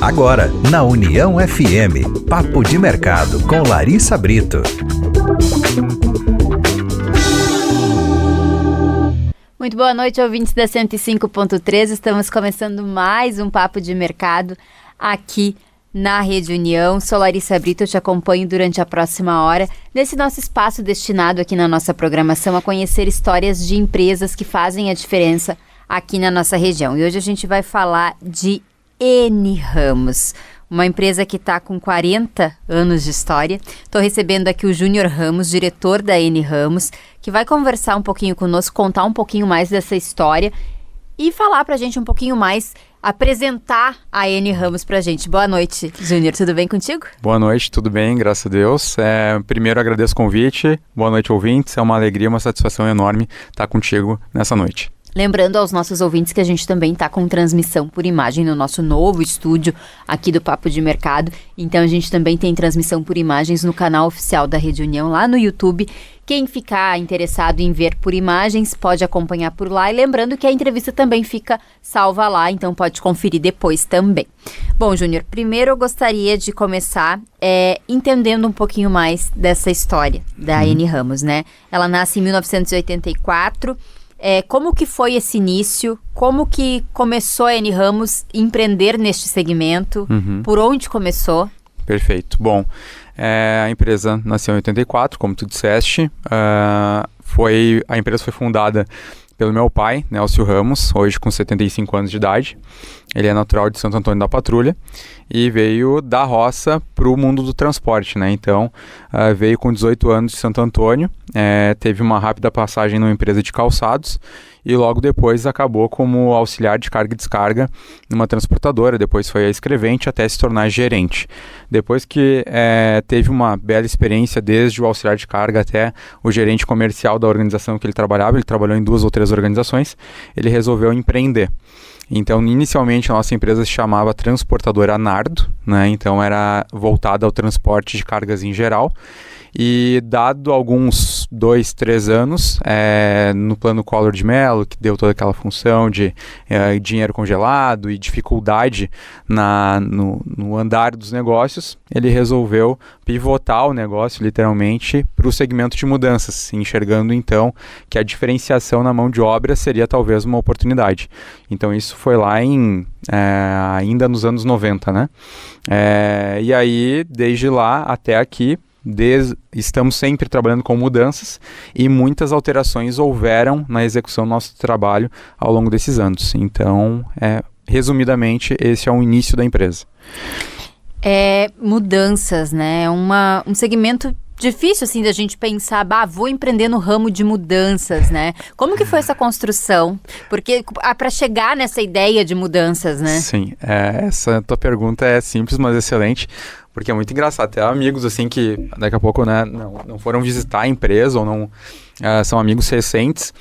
Agora, na União FM, Papo de Mercado com Larissa Brito. Muito boa noite, ouvintes da 105.3. Estamos começando mais um Papo de Mercado aqui na Rede União. Sou Larissa Brito, eu te acompanho durante a próxima hora nesse nosso espaço destinado aqui na nossa programação a conhecer histórias de empresas que fazem a diferença aqui na nossa região. E hoje a gente vai falar de N Ramos, uma empresa que está com 40 anos de história. Estou recebendo aqui o Júnior Ramos, diretor da N Ramos, que vai conversar um pouquinho conosco, contar um pouquinho mais dessa história e falar para a gente um pouquinho mais, apresentar a N Ramos para a gente. Boa noite, Júnior, tudo bem contigo? Boa noite, tudo bem, graças a Deus. Primeiro agradeço o convite, boa noite, ouvintes. É uma alegria, uma satisfação enorme estar contigo nessa noite. Lembrando aos nossos ouvintes que a gente também está com transmissão por imagem no nosso novo estúdio aqui do Papo de Mercado. Então a gente também tem transmissão por imagens no canal oficial da Rede União lá no YouTube. Quem ficar interessado em ver por imagens pode acompanhar por lá. E lembrando que a entrevista também fica salva lá, então pode conferir depois também. Bom, Júnior, primeiro eu gostaria de começar entendendo um pouquinho mais dessa história da N Ramos, né? Ela nasce em 1984. Como que foi esse início? Como que começou a N Ramos empreender neste segmento? Por onde começou? Perfeito. Bom, a empresa nasceu em 84, como tu disseste. A empresa foi fundada pelo meu pai, Nélcio Ramos, hoje com 75 anos de idade. Ele é natural de Santo Antônio da Patrulha e veio da roça para o mundo do transporte, né? Então, veio com 18 anos de Santo Antônio, teve uma rápida passagem numa empresa de calçados e logo depois acabou como auxiliar de carga e descarga numa transportadora, depois foi a escrevente até se tornar gerente. Depois que teve uma bela experiência desde o auxiliar de carga até o gerente comercial da organização que ele trabalhou em 2 ou 3 organizações, ele resolveu empreender. Então, inicialmente, a nossa empresa se chamava Transportadora Nardo, né? Então, era voltada ao transporte de cargas em geral. E dado alguns 2, 3 anos, no plano Collor de Mello, que deu toda aquela função de dinheiro congelado e dificuldade no andar dos negócios, ele resolveu pivotar o negócio, literalmente, para o segmento de mudanças, enxergando, então, que a diferenciação na mão de obra seria talvez uma oportunidade. Então, isso foi lá ainda nos anos 90, né? E aí, desde lá até aqui, estamos sempre trabalhando com mudanças e muitas alterações houveram na execução do nosso trabalho ao longo desses anos. Então, resumidamente, esse é o início da empresa. Mudanças, né? É um segmento difícil, assim, da gente pensar, vou empreender no ramo de mudanças, né? Como que foi essa construção? Porque para chegar nessa ideia de mudanças, né? Sim, essa tua pergunta é simples, mas excelente, porque é muito engraçado. Até amigos, assim, que daqui a pouco, né, não foram visitar a empresa ou não são amigos recentes,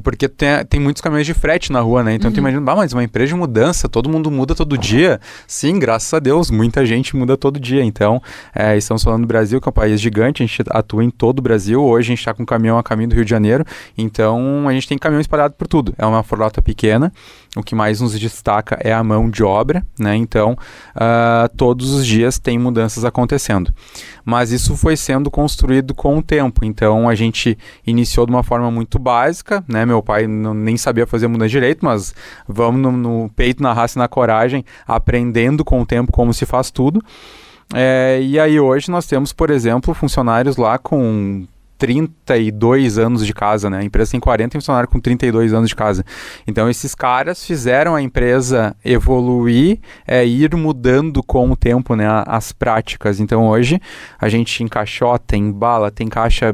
porque tem muitos caminhões de frete na rua, né? Então tu imagina, mas uma empresa de mudança, todo mundo muda todo dia. Sim, graças a Deus, muita gente muda todo dia. Então, estamos falando do Brasil, que é um país gigante, a gente atua em todo o Brasil. Hoje a gente está com caminhão a caminho do Rio de Janeiro, então a gente tem caminhão espalhado por tudo. É uma frota pequena, o que mais nos destaca é a mão de obra, né? Então, todos os dias tem mudanças acontecendo. Mas isso foi sendo construído com o tempo. Então, a gente iniciou de uma forma muito básica, né? Meu pai nem sabia fazer mudança direito, mas vamos no peito, na raça e na coragem, aprendendo com o tempo como se faz tudo. E aí hoje nós temos, por exemplo, funcionários lá com 32 anos de casa, né? A empresa tem 40 funcionários com 32 anos de casa. Então, esses caras fizeram a empresa evoluir, ir mudando com o tempo, né? As práticas. Então, hoje, a gente encaixota, embala, tem caixa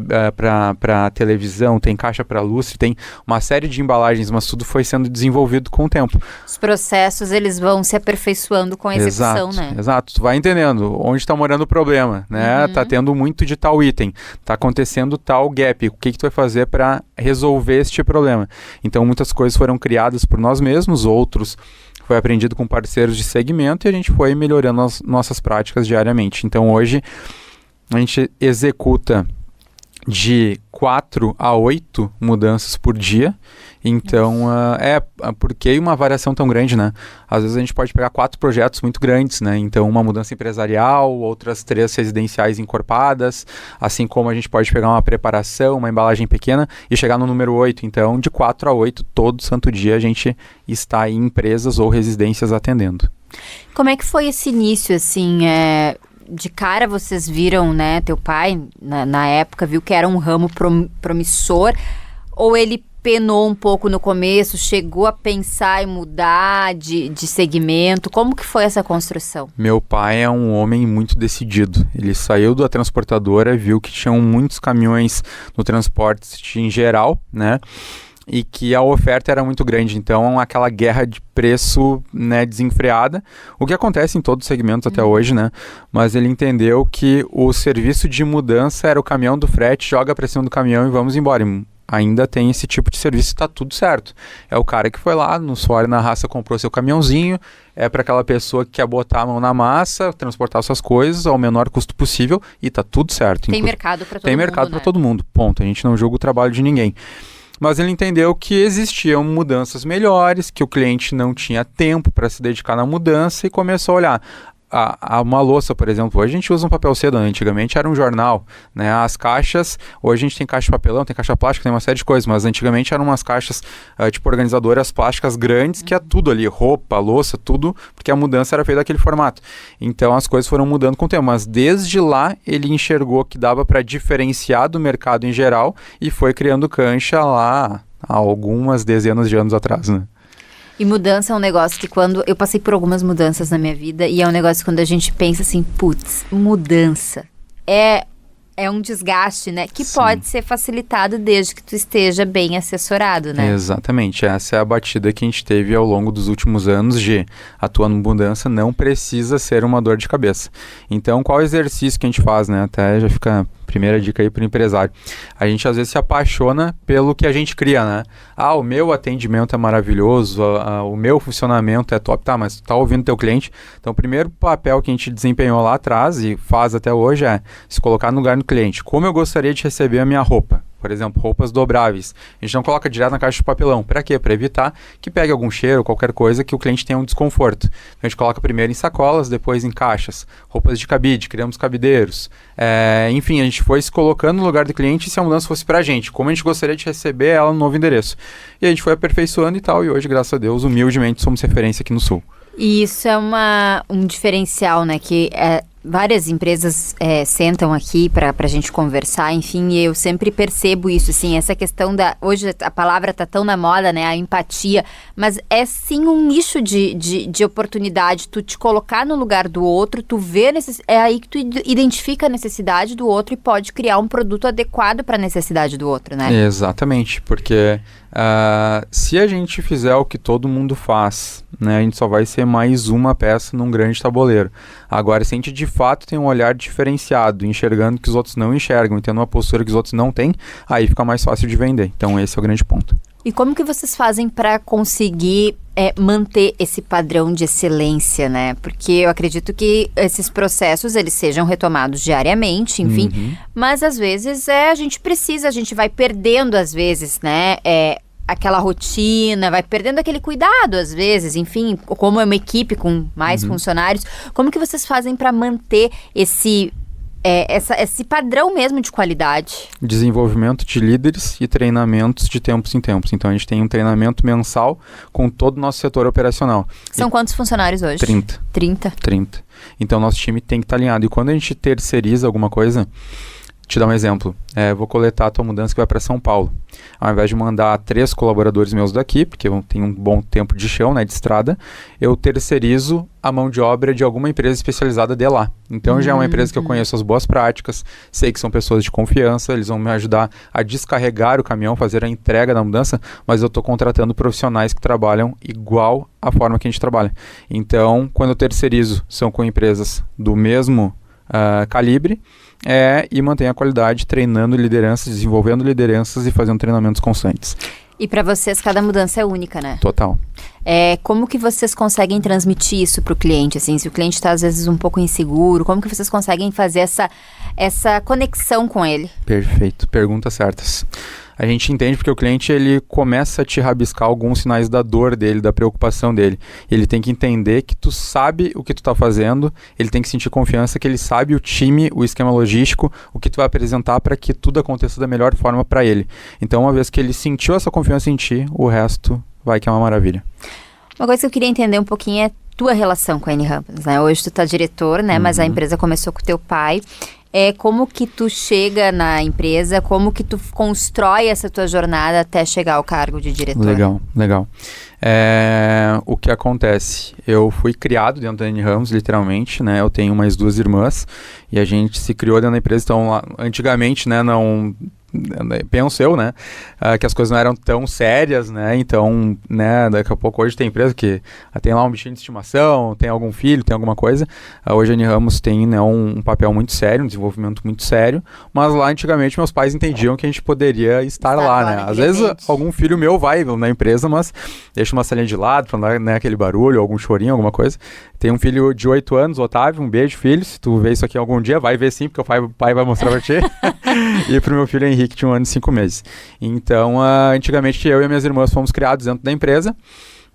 para televisão, tem caixa para lustre, tem uma série de embalagens, mas tudo foi sendo desenvolvido com o tempo. Os processos, eles vão se aperfeiçoando com a execução, exato, né? Exato. Tu vai entendendo onde está morando o problema, né? Tá tendo muito de tal item, tá acontecendo tal gap, o que tu vai fazer para resolver este problema. Então, muitas coisas foram criadas por nós mesmos, outros foi aprendido com parceiros de segmento e a gente foi melhorando as nossas práticas diariamente. Então, hoje, a gente executa de 4 a 8 mudanças por dia. Então, porque uma variação tão grande, né? Às vezes a gente pode pegar 4 projetos muito grandes, né? Então, uma mudança empresarial, outras 3 residenciais encorpadas, assim como a gente pode pegar uma preparação, uma embalagem pequena e chegar no número 8. Então, de 4 a 8, todo santo dia a gente está em empresas ou residências atendendo. Como é que foi esse início, assim, de cara vocês viram, né, teu pai, na época, viu que era um ramo promissor, ou ele penou um pouco no começo, chegou a pensar em mudar de segmento? Como que foi essa construção? Meu pai é um homem muito decidido. Ele saiu da transportadora, viu que tinham muitos caminhões no transporte em geral, né? E que a oferta era muito grande, então aquela guerra de preço, né, desenfreada, o que acontece em todos os segmentos até hoje, né, mas ele entendeu que o serviço de mudança era o caminhão do frete, joga para cima do caminhão e vamos embora. Ainda tem esse tipo de serviço e tá tudo certo. É o cara que foi lá, no suor e na raça, comprou seu caminhãozinho, é para aquela pessoa que quer botar a mão na massa, transportar suas coisas ao menor custo possível e tá tudo certo. Tem mercado para todo mundo, Tem mercado para todo mundo, ponto. A gente não julga o trabalho de ninguém. Mas ele entendeu que existiam mudanças melhores, que o cliente não tinha tempo para se dedicar na mudança e começou a olhar. Uma louça, por exemplo, hoje a gente usa um papel seda, antigamente era um jornal, né? As caixas, hoje a gente tem caixa de papelão, tem caixa plástica, tem uma série de coisas, mas antigamente eram umas caixas tipo organizadoras plásticas grandes, que é tudo ali, roupa, louça, tudo, porque a mudança era feita daquele formato. Então as coisas foram mudando com o tempo, mas desde lá ele enxergou que dava para diferenciar do mercado em geral e foi criando cancha lá há algumas dezenas de anos atrás, né? E mudança é um negócio que quando... Eu passei por algumas mudanças na minha vida e é um negócio que quando a gente pensa assim, putz, mudança é um desgaste, né? Que Sim. pode ser facilitado desde que tu esteja bem assessorado, né? Exatamente. Essa é a batida que a gente teve ao longo dos últimos anos de atuar em mudança, não precisa ser uma dor de cabeça. Então, qual exercício que a gente faz, né? Até já fica a primeira dica aí para o empresário. A gente às vezes se apaixona pelo que a gente cria, né? O meu atendimento é maravilhoso, o meu funcionamento é top. Tá, mas tu tá ouvindo teu cliente. Então, o primeiro papel que a gente desempenhou lá atrás e faz até hoje é se colocar no lugar do cliente. Como eu gostaria de receber a minha roupa? Por exemplo, roupas dobráveis. A gente não coloca direto na caixa de papelão. Para quê? Para evitar que pegue algum cheiro, qualquer coisa que o cliente tenha um desconforto. Então, a gente coloca primeiro em sacolas, depois em caixas. Roupas de cabide, criamos cabideiros. Enfim, a gente foi se colocando no lugar do cliente se a mudança fosse para a gente. Como a gente gostaria de receber ela no novo endereço. E a gente foi aperfeiçoando e tal. E hoje, graças a Deus, humildemente, somos referência aqui no Sul. E isso é um diferencial, né? Que várias empresas sentam aqui para a gente conversar, enfim, e eu sempre percebo isso, assim, essa questão hoje a palavra tá tão na moda, né, a empatia, mas é sim um nicho de oportunidade, tu te colocar no lugar do outro, tu vê, é aí que tu identifica a necessidade do outro e pode criar um produto adequado para a necessidade do outro, né? Exatamente, porque se a gente fizer o que todo mundo faz, né, a gente só vai ser mais uma peça num grande tabuleiro. Agora, se a gente de fato tem um olhar diferenciado, enxergando que os outros não enxergam, tendo uma postura que os outros não têm, aí fica mais fácil de vender. Então, esse é o grande ponto. E como que vocês fazem para conseguir manter esse padrão de excelência, né? Porque eu acredito que esses processos, eles sejam retomados diariamente, enfim, mas às vezes a gente vai perdendo às vezes, né? Aquela rotina, vai perdendo aquele cuidado às vezes, enfim, como é uma equipe com mais funcionários, como que vocês fazem para manter esse padrão mesmo de qualidade? Desenvolvimento de líderes e treinamentos de tempos em tempos. Então, a gente tem um treinamento mensal com todo o nosso setor operacional. São quantos funcionários hoje? 30. 30. Então, nosso time tem que estar alinhado. E quando a gente terceiriza alguma coisa, te dar um exemplo, vou coletar a tua mudança que vai para São Paulo. Ao invés de mandar 3 colaboradores meus daqui, porque eu tenho um bom tempo de chão, né, de estrada, eu terceirizo a mão de obra de alguma empresa especializada de lá. Então já é uma empresa que eu conheço as boas práticas, sei que são pessoas de confiança, eles vão me ajudar a descarregar o caminhão, fazer a entrega da mudança, mas eu estou contratando profissionais que trabalham igual à forma que a gente trabalha. Então, quando eu terceirizo, são com empresas do mesmo calibre, e mantém a qualidade, treinando lideranças, desenvolvendo lideranças e fazendo treinamentos constantes. E para vocês, cada mudança é única, né? Total. Como que vocês conseguem transmitir isso para o cliente? Assim, se o cliente está às vezes um pouco inseguro, como que vocês conseguem fazer essa conexão com ele? Perfeito, perguntas certas. A gente entende porque o cliente ele começa a te rabiscar alguns sinais da dor dele, da preocupação dele. Ele tem que entender que tu sabe o que tu está fazendo, ele tem que sentir confiança que ele sabe o time, o esquema logístico, o que tu vai apresentar para que tudo aconteça da melhor forma para ele. Então, uma vez que ele sentiu essa confiança em ti, o resto vai que é uma maravilha. Uma coisa que eu queria entender um pouquinho é tua relação com a N Ramos, né? Hoje tu tá diretor, né? Mas a empresa começou com teu pai. Como que tu chega na empresa, como que tu constrói essa tua jornada até chegar ao cargo de diretor? Legal. O que acontece? Eu fui criado dentro da N Ramos, literalmente, né? Eu tenho mais 2 irmãs e a gente se criou dentro da empresa. Então, antigamente, né, penso eu, né, que as coisas não eram tão sérias, né, então, né, daqui a pouco hoje tem empresa que tem lá um bichinho de estimação, tem algum filho, tem alguma coisa, hoje a N Ramos tem, né, um papel muito sério, um desenvolvimento muito sério, mas lá antigamente meus pais entendiam que a gente poderia estar lá, né, às vezes algum filho meu vai na empresa, mas deixa uma salinha de lado pra não dar, né, aquele barulho, algum chorinho, alguma coisa. Tem um filho de 8 anos, Otávio, um beijo, filho, se tu ver isso aqui algum dia, vai ver sim, porque o pai vai mostrar pra ti. E pro meu filho Henrique, de 1 ano e 5 meses. Então, antigamente eu e minhas irmãs fomos criados dentro da empresa.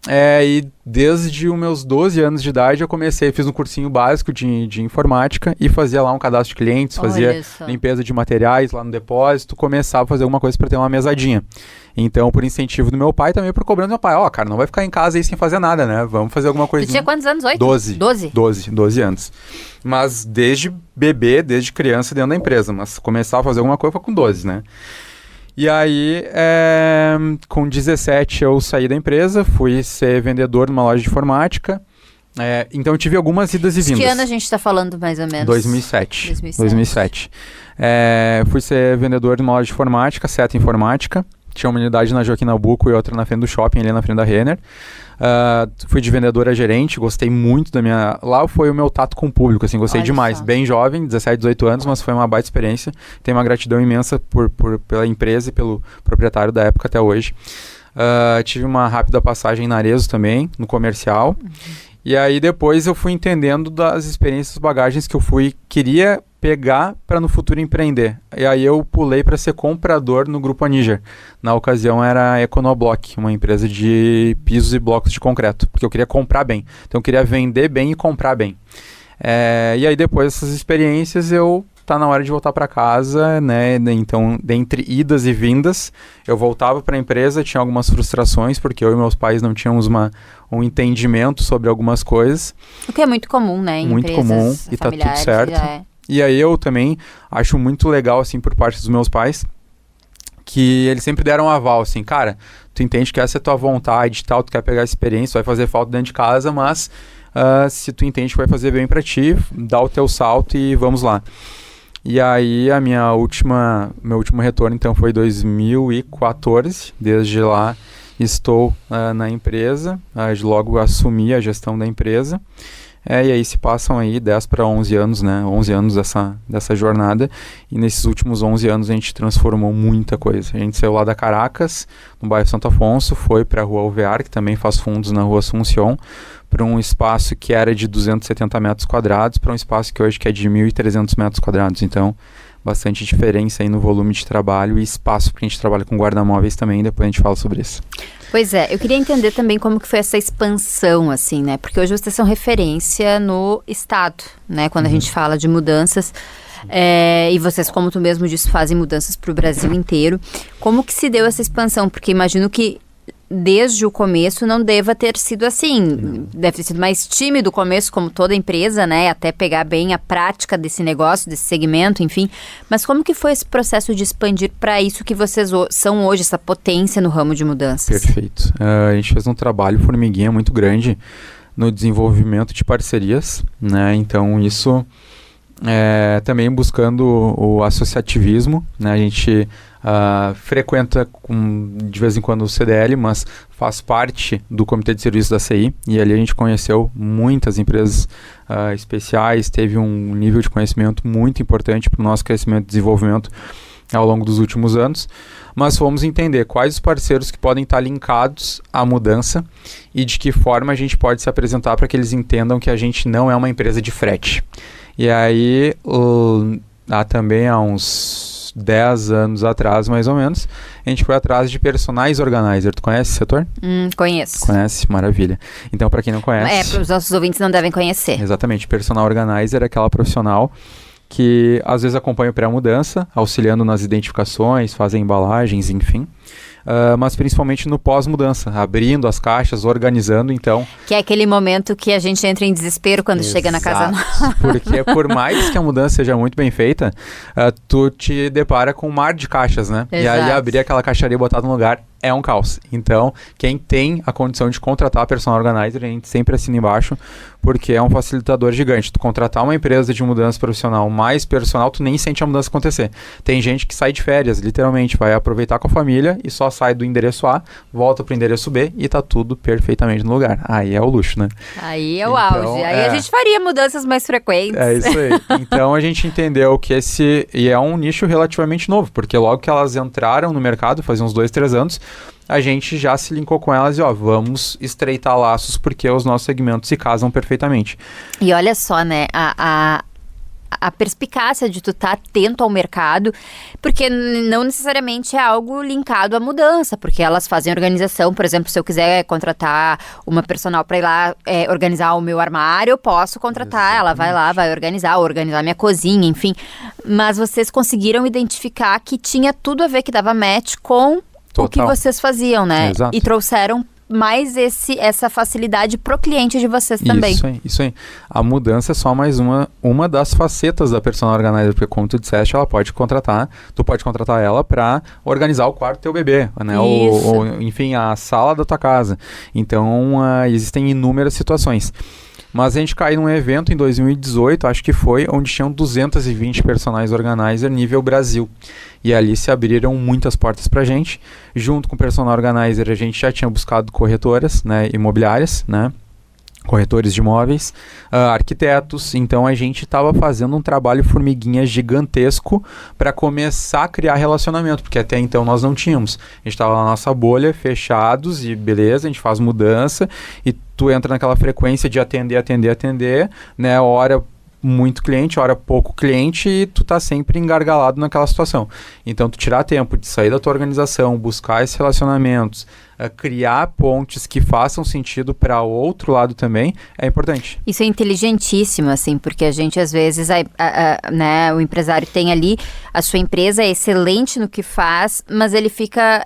E desde os meus 12 anos de idade eu fiz um cursinho básico de informática e fazia lá um cadastro de clientes, fazia limpeza de materiais lá no depósito, começava a fazer alguma coisa para ter uma mesadinha. Então, por incentivo do meu pai, também por cobrança do meu pai, cara, não vai ficar em casa aí sem fazer nada, né? Vamos fazer alguma coisa. Tu tinha quantos anos? 8? 12 anos. Mas desde bebê, desde criança dentro da empresa, mas começar a fazer alguma coisa foi com 12, né? E aí, com 17 eu saí da empresa, fui ser vendedor numa loja de informática. Então eu tive algumas idas e vindas. Que ano a gente está falando mais ou menos? 2007. Fui ser vendedor numa loja de informática, Seta Informática. Tinha uma unidade na Joaquim Nabuco e outra na frente do shopping, ali na frente da Renner. Fui de vendedor a gerente, gostei muito da minha... Lá foi o meu tato com o público, assim, gostei demais. Só. Bem jovem, 17, 18 anos, mas foi uma baita experiência. Tenho uma gratidão imensa pela empresa e pelo proprietário da época até hoje. Tive uma rápida passagem na Arezzo também, no comercial. E aí depois eu fui entendendo das experiências, bagagens que eu queria pegar para no futuro empreender. E aí eu pulei para ser comprador no Grupo Aniger. Na ocasião era a Econoblock, uma empresa de pisos e blocos de concreto, porque eu queria comprar bem. Então eu queria vender bem e comprar bem. E aí depois dessas experiências tá na hora de voltar para casa, né? Então, dentre idas e vindas, eu voltava para a empresa, tinha algumas frustrações, porque eu e meus pais não tínhamos um entendimento sobre algumas coisas. O que é muito comum, né? Em muito comum, e tá tudo certo. E aí eu também acho muito legal, assim, por parte dos meus pais, que eles sempre deram um aval, assim, cara, tu entende que essa é a tua vontade e tal, tu quer pegar a experiência, vai fazer falta dentro de casa, mas se tu entende que vai fazer bem pra ti, dá o teu salto e vamos lá. E aí meu último retorno, então, foi 2014, desde lá estou na empresa, logo assumi a gestão da empresa. E aí se passam aí 10 para 11 anos, né? 11 anos dessa jornada. E nesses últimos 11 anos a gente transformou muita coisa. A gente saiu lá da Caracas, no bairro Santo Afonso, foi para a Rua Alvear, que também faz fundos na Rua Assunção, para um espaço que era de 270 metros quadrados, para um espaço que hoje que é de 1.300 metros quadrados. Então, bastante diferença aí no volume de trabalho e espaço, porque a gente trabalha com guarda-móveis também, depois a gente fala sobre isso. Pois é, eu queria entender também como que foi essa expansão, assim, né? Porque hoje vocês são referência no estado, né? Quando a gente fala de mudanças, e vocês, como tu mesmo disse, fazem mudanças para o Brasil inteiro. Como que se deu essa expansão? Porque imagino que desde o começo não deva ter sido assim, deve ter sido mais tímido o começo, como toda empresa, né, até pegar bem a prática desse negócio, desse segmento, enfim, mas como que foi esse processo de expandir para isso que vocês são hoje, essa potência no ramo de mudanças? Perfeito, a gente fez um trabalho formiguinha muito grande no desenvolvimento de parcerias, né, então isso também buscando o associativismo, né, a gente frequenta de vez em quando o CDL, mas faz parte do Comitê de Serviços da CI, e ali a gente conheceu muitas empresas especiais, teve um nível de conhecimento muito importante para o nosso crescimento e desenvolvimento ao longo dos últimos anos, mas fomos entender quais os parceiros que podem estar linkados à mudança e de que forma a gente pode se apresentar para que eles entendam que a gente não é uma empresa de frete. E aí, também há uns 10 anos atrás, mais ou menos, a gente foi atrás de personal organizer. Tu conhece esse setor? Conheço. Conhece? Maravilha. Então, para quem não conhece... Para os nossos ouvintes não devem conhecer. Exatamente. Personal organizer é aquela profissional que às vezes acompanha o pré-mudança, auxiliando nas identificações, fazem embalagens, enfim. Mas principalmente no pós-mudança, abrindo as caixas, organizando, então... Que é aquele momento que a gente entra em desespero quando chega na casa nova. Porque por mais que a mudança seja muito bem feita, tu te depara com um mar de caixas, né? Exato. E aí abrir aquela caixaria e botar no lugar é um caos. Então, quem tem a condição de contratar a personal organizer, a gente sempre assina embaixo, porque é um facilitador gigante. Tu contratar uma empresa de mudança profissional mais personal, tu nem sente a mudança acontecer. Tem gente que sai de férias, literalmente, vai aproveitar com a família e só sai do endereço A, volta pro endereço B e tá tudo perfeitamente no lugar. Aí é o luxo, né? Aí é o auge. Aí a gente faria mudanças mais frequentes. É isso aí. Então a gente entendeu que e é um nicho relativamente novo, porque logo que elas entraram no mercado, fazia uns 2, 3 anos, a gente já se linkou com elas e vamos estreitar laços porque os nossos segmentos se casam perfeitamente. E olha só, né, a perspicácia de tu estar atento ao mercado, porque não necessariamente é algo linkado à mudança, porque elas fazem organização. Por exemplo, se eu quiser contratar uma personal para ir lá organizar o meu armário, eu posso contratar. Exatamente. Ela vai lá, vai organizar minha cozinha, enfim. Mas vocês conseguiram identificar que tinha tudo a ver, que dava match com o que vocês faziam, né? Exato. E trouxeram mais essa facilidade pro cliente de vocês também. Isso aí. A mudança é só mais uma das facetas da personal organizer, porque como tu disseste, tu pode contratar ela para organizar o quarto do teu bebê, né? Ou, enfim, a sala da tua casa. Então, existem inúmeras situações. Mas a gente caiu num evento em 2018, acho que foi, onde tinham 220 personagens organizer nível Brasil. E ali se abriram muitas portas pra gente. Junto com o personal organizer, a gente já tinha buscado corretoras, né, imobiliárias, né? Corretores de imóveis, arquitetos. Então a gente estava fazendo um trabalho formiguinha gigantesco para começar a criar relacionamento, porque até então nós não tínhamos. A gente estava na nossa bolha, fechados, e beleza, a gente faz mudança e tu entra naquela frequência de atender, né? Hora muito cliente, hora pouco cliente, e tu tá sempre engargalado naquela situação. Então tu tirar tempo de sair da tua organização, buscar esses relacionamentos, criar pontes que façam sentido para o outro lado também é importante. Isso é inteligentíssimo, assim, porque a gente às vezes, né, o empresário tem ali a sua empresa, é excelente no que faz, mas ele fica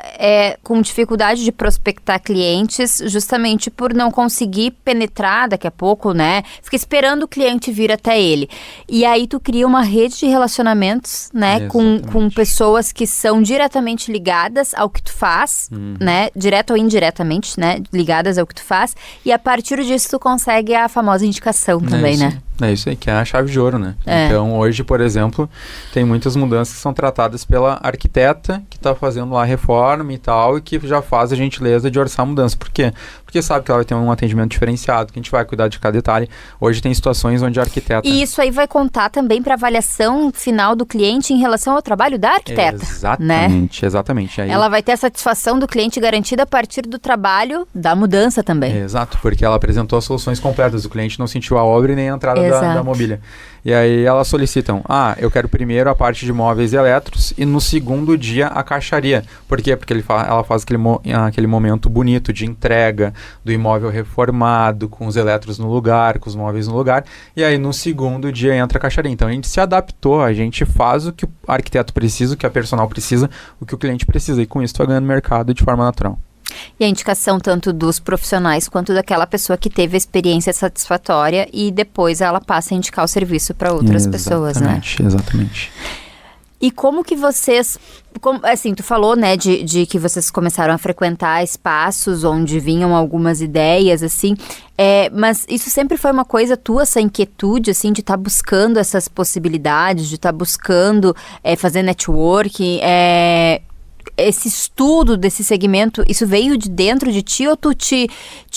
com dificuldade de prospectar clientes justamente por não conseguir penetrar daqui a pouco, né? Fica esperando o cliente vir até ele. E aí tu cria uma rede de relacionamentos, né, com pessoas que são diretamente ligadas ao que tu faz, né, direto ou indiretamente, né, ligadas ao que tu faz, e a partir disso tu consegue a famosa indicação também, né? É isso aí, que é a chave de ouro, né? Então, hoje, por exemplo, tem muitas mudanças que são tratadas pela arquiteta que está fazendo lá a reforma e tal, e que já faz a gentileza de orçar a mudança. Por quê? Porque sabe que ela vai ter um atendimento diferenciado, que a gente vai cuidar de cada detalhe. Hoje tem situações onde a arquiteta... E isso aí vai contar também para a avaliação final do cliente em relação ao trabalho da arquiteta. Exatamente, né? Exatamente. Aí... Ela vai ter a satisfação do cliente garantida a partir do trabalho da mudança também. Exato, porque ela apresentou as soluções completas. O cliente não sentiu a obra e nem a entrada da mobília. E aí elas solicitam, eu quero primeiro a parte de móveis e eletros e no segundo dia a caixaria. Por quê? Porque ela faz aquele momento bonito de entrega do imóvel reformado, com os eletros no lugar, com os móveis no lugar, e aí no segundo dia entra a caixaria. Então a gente se adaptou, a gente faz o que o arquiteto precisa, o que a personal precisa, o que o cliente precisa, e com isso está ganhando mercado de forma natural. E a indicação tanto dos profissionais quanto daquela pessoa que teve a experiência satisfatória e depois ela passa a indicar o serviço para outras pessoas, né? Exatamente. E como que vocês, assim, tu falou, né, de que vocês começaram a frequentar espaços onde vinham algumas ideias, assim, mas isso sempre foi uma coisa tua, essa inquietude, assim, de estar buscando essas possibilidades, de estar buscando fazer networking, esse estudo desse segmento, isso veio de dentro de ti ou tu te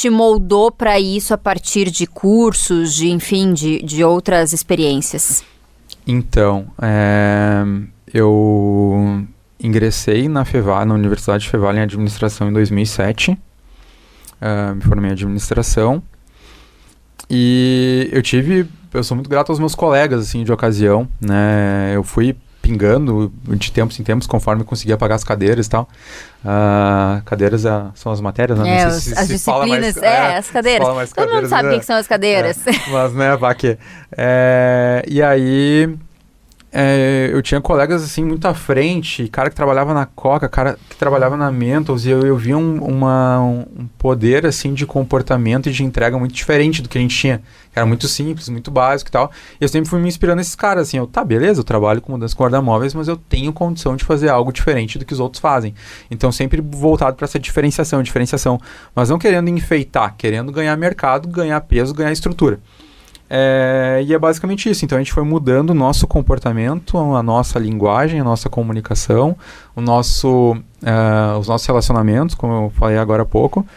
moldou para isso a partir de cursos, enfim, de outras experiências? Então, eu ingressei na Universidade Fevale em administração em 2007. Me formei em administração. E eu sou muito grato aos meus colegas, assim, de ocasião, né? Eu fui pingando de tempos em tempos, conforme conseguia pagar as cadeiras e tal. Cadeiras são as matérias, né? Não sei as disciplinas, as cadeiras. Todo mundo sabe o que são as cadeiras. Mas, né, vá que... E aí... eu tinha colegas, assim, muito à frente, cara que trabalhava na Coca, cara que trabalhava na Mentos, e eu via um poder, assim, de comportamento e de entrega muito diferente do que a gente tinha. Era muito simples, muito básico e tal. E eu sempre fui me inspirando nesses caras, assim, beleza, eu trabalho com mudança com guarda-móveis, mas eu tenho condição de fazer algo diferente do que os outros fazem. Então, sempre voltado para essa diferenciação, mas não querendo enfeitar, querendo ganhar mercado, ganhar peso, ganhar estrutura. E é basicamente isso. Então a gente foi mudando o nosso comportamento, a nossa linguagem, a nossa comunicação, os nossos relacionamentos, como eu falei agora há pouco,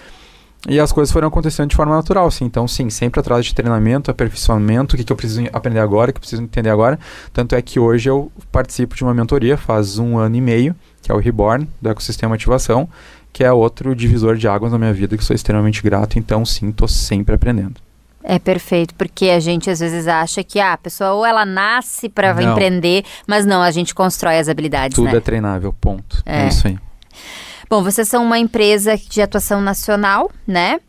e as coisas foram acontecendo de forma natural, assim. Então sim, sempre atrás de treinamento, aperfeiçoamento, o que eu preciso aprender agora, o que eu preciso entender agora. Tanto é que hoje eu participo de uma mentoria faz 1 ano e meio, que é o Reborn, do Ecossistema Ativação, que é outro divisor de águas na minha vida, que sou extremamente grato. Então sim, estou sempre aprendendo. É perfeito, porque a gente às vezes acha que a pessoa ou ela nasce para empreender, mas não, a gente constrói as habilidades, Tudo né? é treinável, ponto. É isso aí. Bom, vocês são uma empresa de atuação nacional, né?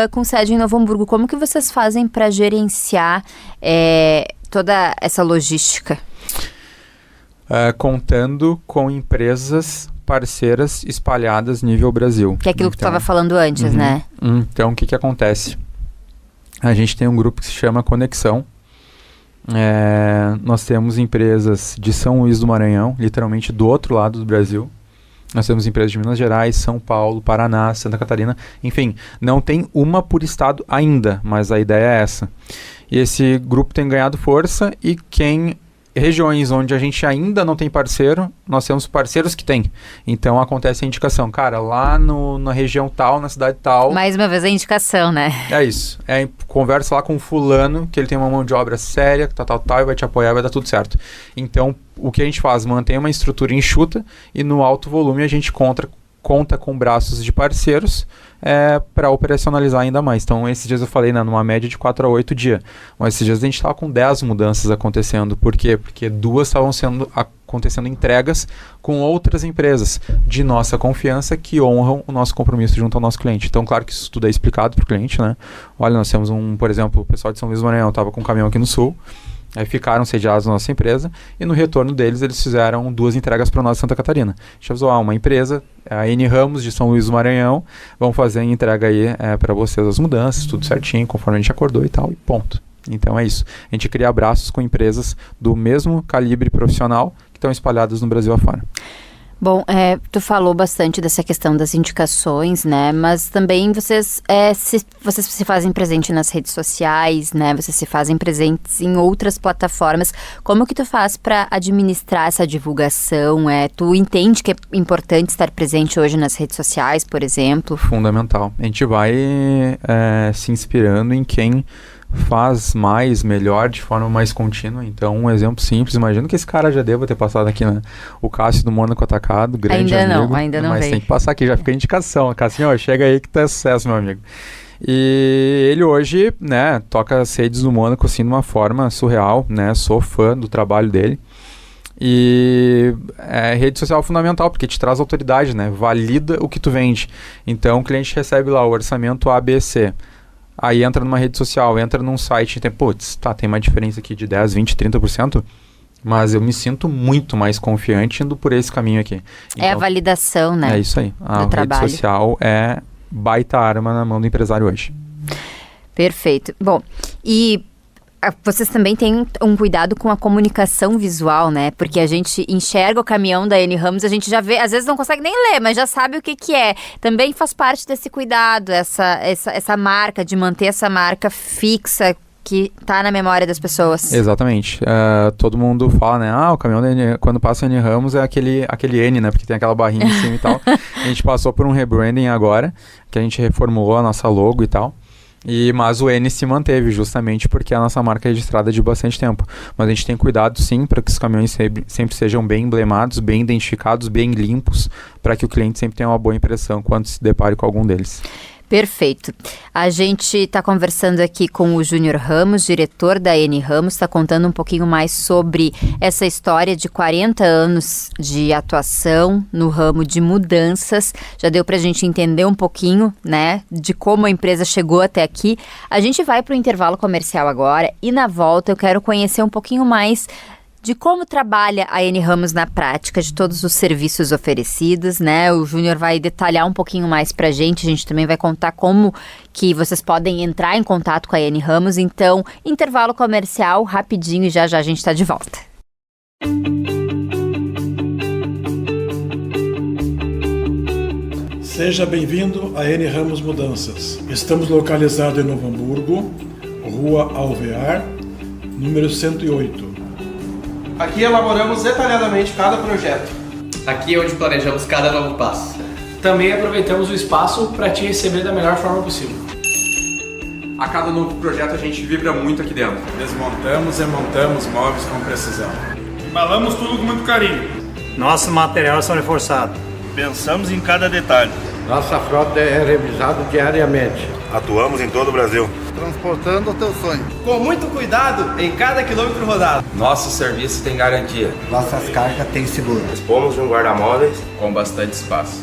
Com sede em Novo Hamburgo. Como que vocês fazem para gerenciar toda essa logística? Contando com empresas parceiras espalhadas nível Brasil. Que é aquilo que tu estava falando antes, né? Então, o que acontece? A gente tem um grupo que se chama Conexão. Nós temos empresas de São Luís do Maranhão, literalmente do outro lado do Brasil. Nós temos empresas de Minas Gerais, São Paulo, Paraná, Santa Catarina. Enfim, não tem uma por estado ainda, mas a ideia é essa. E esse grupo tem ganhado força e regiões onde a gente ainda não tem parceiro, nós temos parceiros que tem. Então acontece a indicação. Cara, lá na região tal, na cidade tal... Mais uma vez a indicação, né? É isso. Conversa lá com o fulano, que ele tem uma mão de obra séria, tal, e vai te apoiar, vai dar tudo certo. Então, o que a gente faz? Mantém uma estrutura enxuta e no alto volume a gente conta com braços de parceiros para operacionalizar ainda mais. Então, esses dias eu falei, numa média de 4 a 8 dias. Mas esses dias a gente estava com 10 mudanças acontecendo. Por quê? Porque 2 estavam acontecendo entregas com outras empresas de nossa confiança que honram o nosso compromisso junto ao nosso cliente. Então, claro que isso tudo é explicado para o cliente, né? Olha, nós temos por exemplo, o pessoal de São Luís do Maranhão estava com um caminhão aqui no sul, aí ficaram sediados na nossa empresa e no retorno deles eles fizeram 2 entregas para nós de Santa Catarina. A gente avisou, uma empresa, a N Ramos de São Luís do Maranhão, vamos fazer a entrega aí para vocês as mudanças, tudo certinho, conforme a gente acordou e tal, e ponto. Então é isso. A gente cria abraços com empresas do mesmo calibre profissional que estão espalhadas no Brasil afora. Bom, tu falou bastante dessa questão das indicações, né? Mas também vocês se fazem presente nas redes sociais, né? Vocês se fazem presentes em outras plataformas. Como que tu faz para administrar essa divulgação? Tu entende que é importante estar presente hoje nas redes sociais, por exemplo? Fundamental. A gente vai se inspirando em quem faz melhor, de forma mais contínua. Então, um exemplo simples, imagino que esse cara já deva ter passado aqui, né? O Cássio do Mônaco Atacado, grande amigo. Ainda não mas veio. Tem que passar aqui, já fica a indicação. Cássio, chega aí que tá sucesso, meu amigo. E ele hoje, né, toca as redes do Mônaco, assim, de uma forma surreal, né? Sou fã do trabalho dele. E rede social é fundamental, porque te traz autoridade, né? Valida o que tu vende. Então, o cliente recebe lá o orçamento ABC. Aí entra numa rede social, entra num site e tem uma diferença aqui de 10, 20, 30%, mas eu me sinto muito mais confiante indo por esse caminho aqui. Então, a validação, né? É isso aí. A rede social é baita arma na mão do empresário hoje. Perfeito. Bom, e vocês também têm um cuidado com a comunicação visual, né? Porque a gente enxerga o caminhão da N Ramos, a gente já vê, às vezes não consegue nem ler, mas já sabe o que é. Também faz parte desse cuidado, essa marca, de manter essa marca fixa, que tá na memória das pessoas. Exatamente. Todo mundo fala, né? O caminhão da N, quando passa o N Ramos é aquele N, né? Porque tem aquela barrinha em cima e tal. A gente passou por um rebranding agora, que a gente reformulou a nossa logo e tal. Mas o N se manteve, justamente porque é a nossa marca é registrada de bastante tempo. Mas a gente tem cuidado, sim, para que os caminhões sempre sejam bem emblemados, bem identificados, bem limpos, para que o cliente sempre tenha uma boa impressão quando se depare com algum deles. Perfeito. A gente está conversando aqui com o Júnior Ramos, diretor da N Ramos, está contando um pouquinho mais sobre essa história de 40 anos de atuação no ramo de mudanças. Já deu para a gente entender um pouquinho, né, de como a empresa chegou até aqui. A gente vai para o intervalo comercial agora e na volta eu quero conhecer um pouquinho mais de como trabalha a N Ramos na prática, de todos os serviços oferecidos, né? O Júnior vai detalhar um pouquinho mais pra gente, a gente também vai contar como que vocês podem entrar em contato com a N Ramos. Então, intervalo comercial, rapidinho, e já a gente tá de volta. Seja bem-vindo a N Ramos Mudanças. Estamos localizados em Novo Hamburgo, Rua Alvear, número 108. Aqui elaboramos detalhadamente cada projeto. Aqui é onde planejamos cada novo passo. Também aproveitamos o espaço para te receber da melhor forma possível. A cada novo projeto a gente vibra muito aqui dentro. Desmontamos e montamos móveis com precisão. Embalamos tudo com muito carinho. Nossos materiais são reforçados. Pensamos em cada detalhe. Nossa frota é revisada diariamente. Atuamos em todo o Brasil. Transportando o teu sonho. Com muito cuidado em cada quilômetro rodado. Nosso serviço tem garantia. Nossas cargas têm seguro. Dispomos de um guarda-móveis com bastante espaço.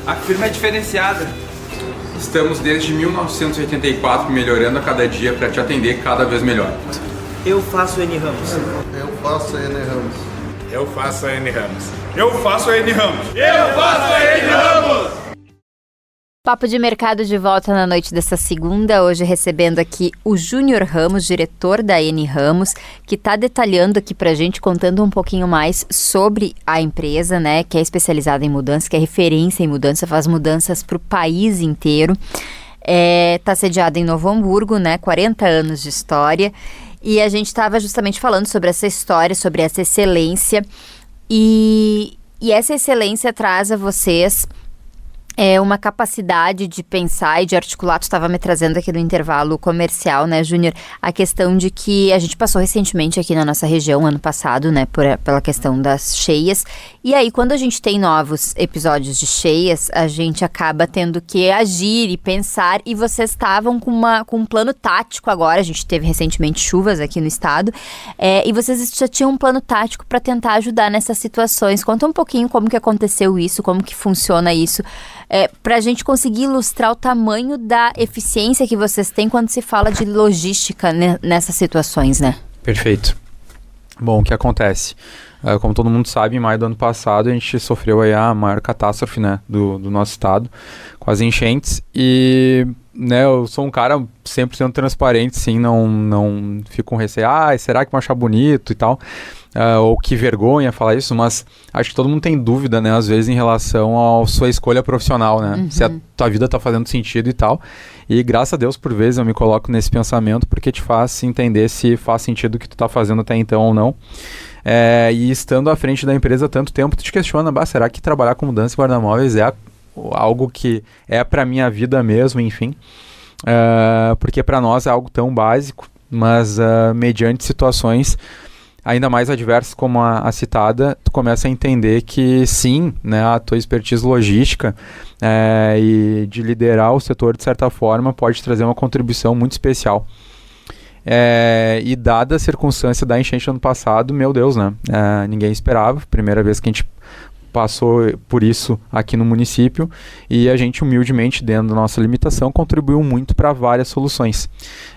A firma é diferenciada. Estamos desde 1984 melhorando a cada dia para te atender cada vez melhor. Eu faço N Ramos. Eu faço N Ramos. Eu faço a N Ramos. Eu faço a N Ramos. Eu faço a N Ramos. Papo de Mercado de volta na noite dessa segunda, hoje recebendo aqui o Júnior Ramos, diretor da N Ramos, que está detalhando aqui pra gente, contando um pouquinho mais sobre a empresa, né, que é especializada em mudança, que é referência em mudança, faz mudanças para o país inteiro. Está sediada em Novo Hamburgo, né, 40 anos de história, e a gente estava justamente falando sobre essa história, sobre essa excelência, e essa excelência traz a vocês uma capacidade de pensar e de articular. Tu estava me trazendo aqui no intervalo comercial, né, Júnior, a questão de que a gente passou recentemente aqui na nossa região, ano passado, né, pela questão das cheias, e aí quando a gente tem novos episódios de cheias, a gente acaba tendo que agir e pensar, e vocês estavam com um plano tático agora, a gente teve recentemente chuvas aqui no estado, e vocês já tinham um plano tático para tentar ajudar nessas situações. Conta um pouquinho como que aconteceu isso, como que funciona isso, para a gente conseguir ilustrar o tamanho da eficiência que vocês têm quando se fala de logística, né, nessas situações, né? Perfeito. Bom, o que acontece? Como todo mundo sabe, em maio do ano passado a gente sofreu aí a maior catástrofe, né, do nosso estado, com as enchentes, e né, eu sou um cara 100% transparente, sim, não fico com receio, será que vão achar bonito e tal, ou que vergonha falar isso, mas acho que todo mundo tem dúvida, né, às vezes em relação à sua escolha profissional, né, se a tua vida tá fazendo sentido e tal, e graças a Deus por vezes eu me coloco nesse pensamento porque te faz entender se faz sentido o que tu tá fazendo até então ou não. E estando à frente da empresa há tanto tempo, tu te questiona, será que trabalhar com mudança e guarda-móveis é algo que é para minha vida mesmo, enfim, porque para nós é algo tão básico, mas mediante situações ainda mais adversas como a citada, tu começa a entender que sim, né, a tua expertise logística e de liderar o setor de certa forma pode trazer uma contribuição muito especial. E dada a circunstância da enchente ano passado, meu Deus, né? Ninguém esperava, primeira vez que a gente passou por isso aqui no município, e a gente humildemente, dentro da nossa limitação, contribuiu muito para várias soluções.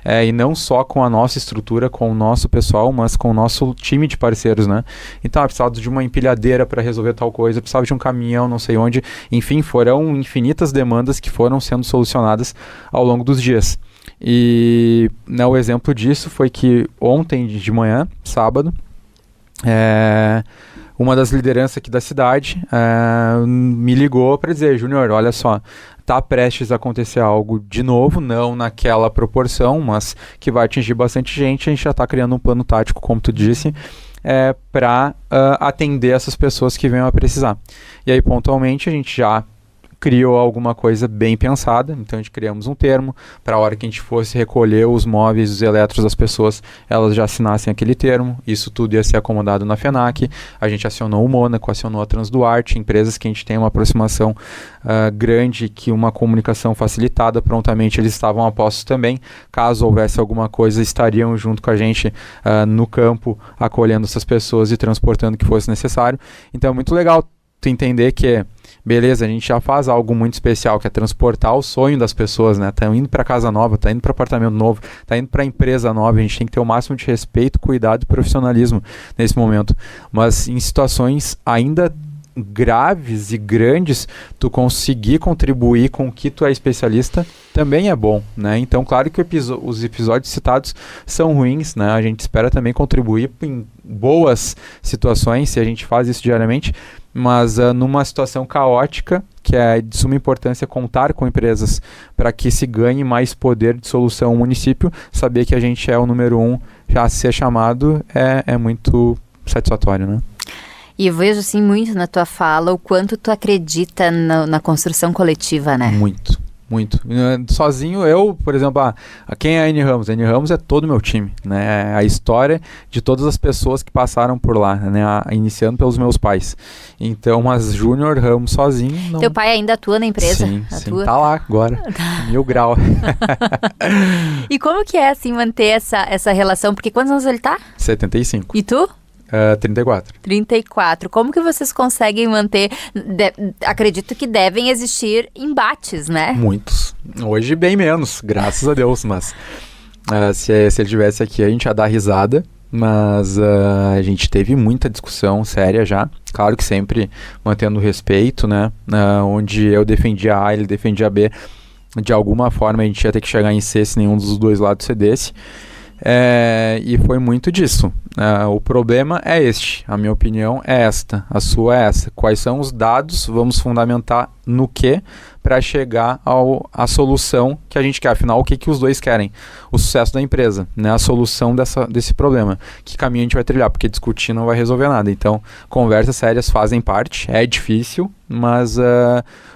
E não só com a nossa estrutura, com o nosso pessoal, mas com o nosso time de parceiros, né? Então, precisava de uma empilhadeira para resolver tal coisa, precisava de um caminhão, não sei onde, enfim, foram infinitas demandas que foram sendo solucionadas ao longo dos dias. E né, o exemplo disso foi que ontem de manhã, sábado, uma das lideranças aqui da cidade me ligou para dizer: Júnior, olha só, está prestes a acontecer algo de novo, não naquela proporção, mas que vai atingir bastante gente. A gente já está criando um plano tático, como tu disse, para atender essas pessoas que venham a precisar. E aí, pontualmente, a gente já criou alguma coisa bem pensada, então a gente criamos um termo para a hora que a gente fosse recolher os móveis, os eletros das pessoas, elas já assinassem aquele termo, isso tudo ia ser acomodado na FENAC, a gente acionou o Mônaco, acionou a Transduarte, empresas que a gente tem uma aproximação grande, que uma comunicação facilitada, prontamente eles estavam a postos também, caso houvesse alguma coisa, estariam junto com a gente no campo, acolhendo essas pessoas e transportando o que fosse necessário, então é muito legal tu entender que, beleza, a gente já faz algo muito especial, que é transportar o sonho das pessoas, né? Tá indo para casa nova, tá indo para apartamento novo, tá indo para empresa nova, a gente tem que ter o máximo de respeito, cuidado e profissionalismo nesse momento. Mas em situações ainda graves e grandes, tu conseguir contribuir com o que tu é especialista também é bom, né? Então, claro que os episódios citados são ruins, né? A gente espera também contribuir em boas situações, se a gente faz isso diariamente, mas numa situação caótica, que é de suma importância contar com empresas para que se ganhe mais poder de solução ao município, saber que a gente é o número 1, já ser chamado é muito satisfatório, né? E eu vejo, assim, muito na tua fala o quanto tu acredita na construção coletiva, né? Muito. Sozinho, eu, por exemplo, quem é a N Ramos? A N Ramos é todo o meu time, né? A história de todas as pessoas que passaram por lá, né? Iniciando pelos meus pais. Então, mas Júnior Ramos sozinho... Não... Teu pai ainda atua na empresa? Sim, tá lá agora, 1000 graus. E como que é, assim, manter essa relação? Porque quantos anos ele tá? 75. E tu? 34. 34. Como que vocês conseguem manter... acredito que devem existir embates, né? Muitos. Hoje bem menos, graças a Deus. Mas se ele estivesse aqui, a gente ia dar risada. Mas a gente teve muita discussão séria já. Claro que sempre mantendo o respeito, né? Onde eu defendia A, ele defendia B. De alguma forma a gente ia ter que chegar em C se nenhum dos dois lados cedesse. E foi muito disso. O problema é este, a minha opinião é esta, a sua é essa. Quais são os dados, vamos fundamentar no que para chegar à solução que a gente quer. Afinal, o que os dois querem? O sucesso da empresa, né? A solução desse problema. Que caminho a gente vai trilhar? Porque discutir não vai resolver nada. Então, conversas sérias fazem parte, é difícil, mas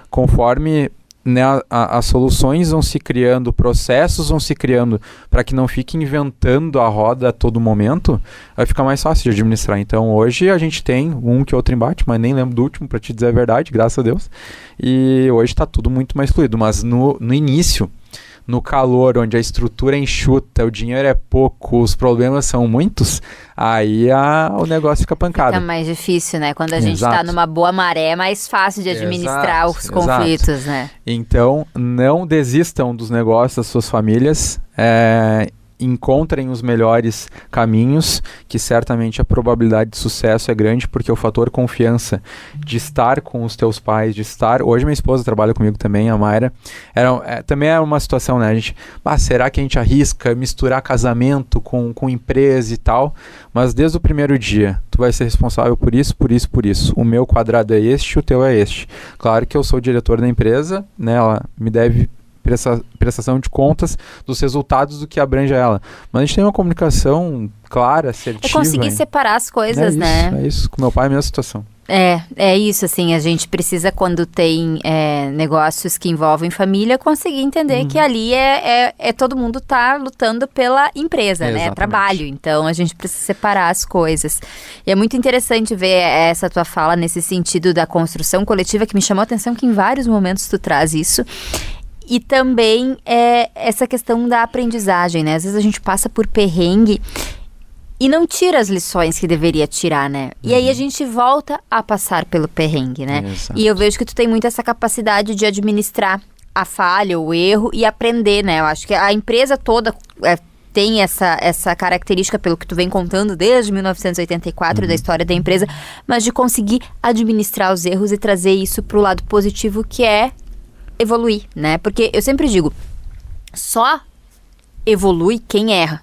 conforme... né, as soluções vão se criando, processos vão se criando para que não fique inventando a roda a todo momento, vai ficar mais fácil de administrar. Então hoje a gente tem um que outro embate, mas nem lembro do último, para te dizer a verdade, graças a Deus, e hoje está tudo muito mais fluido, mas no início, no calor, onde a estrutura é enxuta, o dinheiro é pouco, os problemas são muitos, aí o negócio fica pancada. Fica mais difícil, né? Quando a gente está numa boa maré, é mais fácil de administrar os conflitos, né? Então, não desistam dos negócios das suas famílias, encontrem os melhores caminhos, que certamente a probabilidade de sucesso é grande, porque o fator confiança de estar com os teus pais, de estar... Hoje minha esposa trabalha comigo também, a Mayra. Também é uma situação, né? A gente, será que a gente arrisca misturar casamento com empresa e tal? Mas desde o primeiro dia, tu vai ser responsável por isso, por isso, por isso. O meu quadrado é este, o teu é este. Claro que eu sou o diretor da empresa, né? Ela me deve... prestação de contas dos resultados do que abrange ela. Mas a gente tem uma comunicação clara, assertiva. É conseguir separar as coisas, né? É isso. Com meu pai é a mesma situação. É isso, assim, a gente precisa, quando tem negócios que envolvem família, conseguir entender que ali todo mundo tá lutando pela empresa, né? É trabalho, então a gente precisa separar as coisas. E é muito interessante ver essa tua fala nesse sentido da construção coletiva, que me chamou a atenção que em vários momentos tu traz isso. E também essa questão da aprendizagem, né? Às vezes a gente passa por perrengue e não tira as lições que deveria tirar, né? E aí a gente volta a passar pelo perrengue, né? Exato. E eu vejo que tu tem muito essa capacidade de administrar a falha, o erro e aprender, né? Eu acho que a empresa toda tem essa característica, pelo que tu vem contando desde 1984, da história da empresa, mas de conseguir administrar os erros e trazer isso pro lado positivo, que é evoluir, né? Porque eu sempre digo, só evolui quem erra.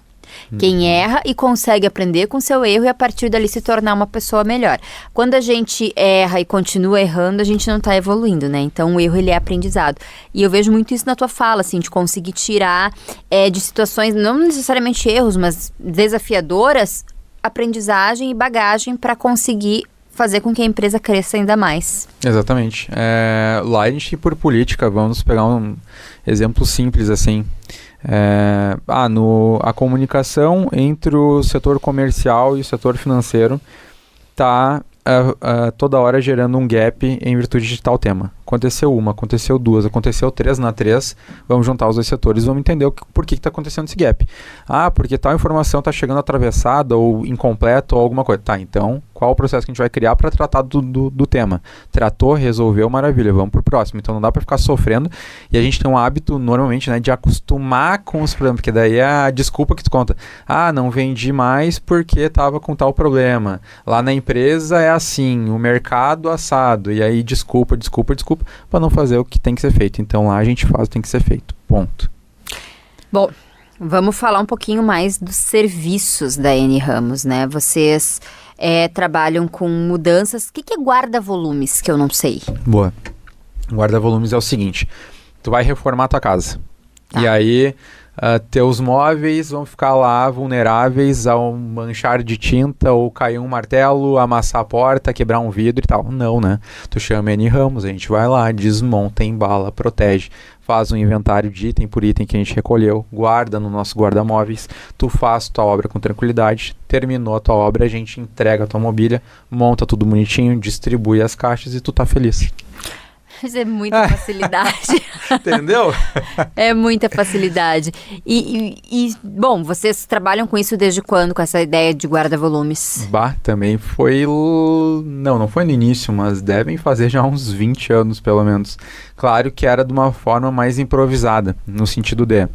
Quem erra e consegue aprender com seu erro e a partir dali se tornar uma pessoa melhor. Quando a gente erra e continua errando, a gente não está evoluindo, né? Então o erro, ele é aprendizado. E eu vejo muito isso na tua fala, assim, de conseguir tirar de situações, não necessariamente erros, mas desafiadoras, aprendizagem e bagagem para conseguir fazer com que a empresa cresça ainda mais. Exatamente. Lá a gente, por política, vamos pegar um exemplo simples assim. A comunicação entre o setor comercial e o setor financeiro está toda hora gerando um gap em virtude de tal tema. Aconteceu uma, aconteceu duas, aconteceu 3 na 3, vamos juntar os dois setores, vamos entender por que está acontecendo esse gap. Porque tal informação está chegando atravessada ou incompleta ou alguma coisa. Tá, então qual o processo que a gente vai criar para tratar do tema? Tratou, resolveu, maravilha, vamos pro próximo. Então não dá para ficar sofrendo, e a gente tem um hábito normalmente, né, de acostumar com os problemas, porque daí é a desculpa que tu conta. Não vendi mais porque estava com tal problema. Lá na empresa é assim, o mercado assado, e aí desculpa para não fazer o que tem que ser feito. Então lá a gente faz o que tem que ser feito. Ponto. Bom, vamos falar um pouquinho mais dos serviços da N Ramos, né? Vocês trabalham com mudanças. O que é guarda-volumes, que eu não sei? Boa. Guarda-volumes é o seguinte: tu vai reformar a tua casa. Tá. E aí teus móveis vão ficar lá vulneráveis ao manchar de tinta ou cair um martelo, amassar a porta, quebrar um vidro e tal. Não, né? Tu chama N Ramos, a gente vai lá, desmonta, embala, protege, faz um inventário de item por item que a gente recolheu, guarda no nosso guarda-móveis, tu faz tua obra com tranquilidade, terminou a tua obra, a gente entrega a tua mobília, monta tudo bonitinho, distribui as caixas e tu tá feliz. Isso é muita facilidade. Entendeu? É muita facilidade. Bom, vocês trabalham com isso desde quando, com essa ideia de guarda-volumes? Também foi... Não foi no início, mas devem fazer já uns 20 anos, pelo menos. Claro que era de uma forma mais improvisada, no sentido de...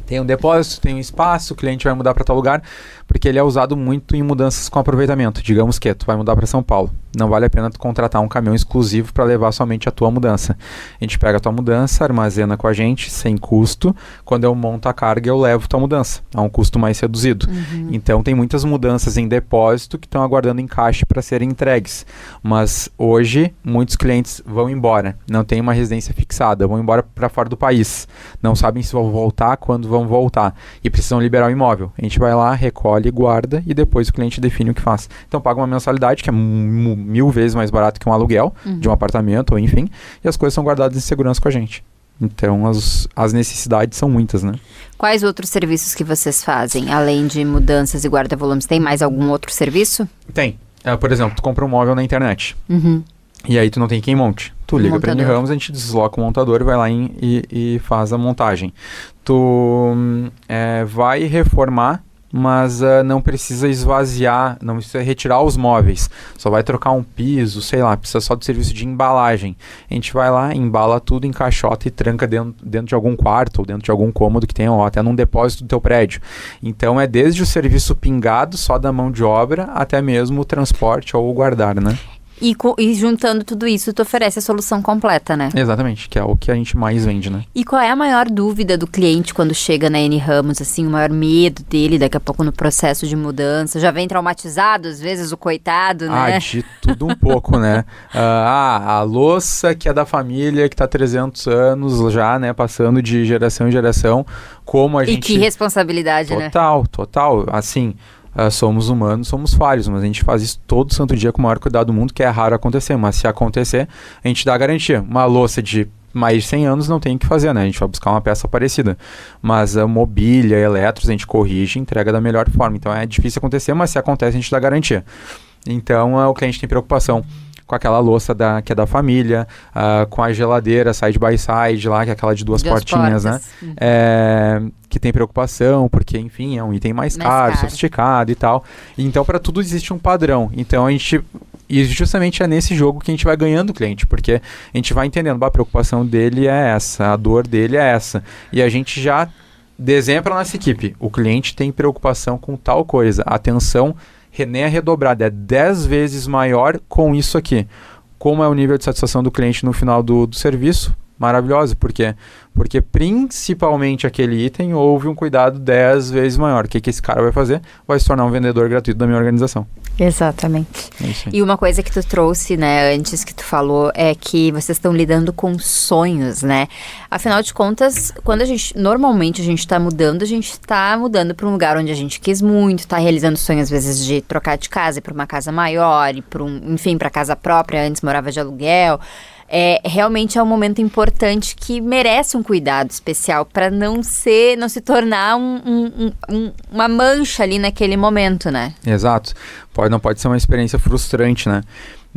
Tem um depósito, tem um espaço, o cliente vai mudar para tal lugar, porque ele é usado muito em mudanças com aproveitamento. Digamos que tu vai mudar para São Paulo. Não vale a pena tu contratar um caminhão exclusivo para levar somente a tua mudança. A gente pega a tua mudança, armazena com a gente, sem custo. Quando eu monto a carga, eu levo tua mudança. A um custo mais reduzido. Uhum. Então, tem muitas mudanças em depósito que estão aguardando encaixe para serem entregues. Mas, hoje, muitos clientes vão embora. Não tem uma residência fixada. Vão embora para fora do país. Não sabem se vão voltar, quando vão voltar. E precisam liberar o imóvel. A gente vai lá, recolhe, guarda e depois o cliente define o que faz. Então, paga uma mensalidade que é 1000 vezes mais barato que um aluguel de um apartamento, ou enfim, e as coisas são guardadas em segurança com a gente. Então, as necessidades são muitas, né? Quais outros serviços que vocês fazem, além de mudanças e guarda-volumes? Tem mais algum outro serviço? Tem. Por exemplo, tu compra um móvel na internet. Uhum. E aí tu não tem quem monte. Tu liga para N Ramos, a gente desloca o montador, vai lá e faz a montagem. Tu vai reformar, mas não precisa esvaziar, não precisa retirar os móveis, só vai trocar um piso, sei lá, precisa só do serviço de embalagem. A gente vai lá, embala tudo, encaixota e tranca dentro de algum quarto ou dentro de algum cômodo que tenha, ou até num depósito do teu prédio. Então é desde o serviço pingado, só da mão de obra, até mesmo o transporte ou o guardar, né? E juntando tudo isso, tu oferece a solução completa, né? Exatamente, que é o que a gente mais vende, né? E qual é a maior dúvida do cliente quando chega na N Ramos, assim, o maior medo dele daqui a pouco no processo de mudança? Já vem traumatizado, às vezes, o coitado, né? De tudo um pouco, né? A louça que é da família, que tá 300 anos já, né? Passando de geração em geração, como a gente... E que responsabilidade, né? Total, assim... somos humanos, somos falhos, mas a gente faz isso todo santo dia com o maior cuidado do mundo, que é raro acontecer, mas se acontecer, a gente dá garantia. Uma louça de mais de 100 anos não tem o que fazer, né? A gente vai buscar uma peça parecida. Mas a mobília, eletros, a gente corrige e entrega da melhor forma. Então é difícil acontecer, mas se acontece, a gente dá garantia. Então o cliente tem preocupação com aquela louça que é da família, com a geladeira side by side lá, que é aquela de duas portinhas, né? Que tem preocupação, porque, enfim, é um item mais caro, sofisticado e tal. Então, para tudo existe um padrão. Então, e justamente é nesse jogo que a gente vai ganhando o cliente, porque a gente vai entendendo, a preocupação dele é essa, a dor dele é essa. E a gente já desenha para a nossa equipe. O cliente tem preocupação com tal coisa. A atenção nem é redobrada, é 10 vezes maior com isso aqui. Como é o nível de satisfação do cliente no final do serviço, maravilhosa. Por quê? Porque principalmente aquele item houve um cuidado 10 vezes maior. O que esse cara vai fazer? Vai se tornar um vendedor gratuito da minha organização. Exatamente. E uma coisa que tu trouxe, né, antes que tu falou, é que vocês estão lidando com sonhos, né? Afinal de contas, quando normalmente a gente tá mudando para um lugar onde a gente quis muito, tá realizando sonhos às vezes de trocar de casa, ir para uma casa maior, ir para casa própria, antes morava de aluguel. Realmente é um momento importante que merece um cuidado especial para não se tornar uma mancha ali naquele momento, né? Exato. Não pode ser uma experiência frustrante, né?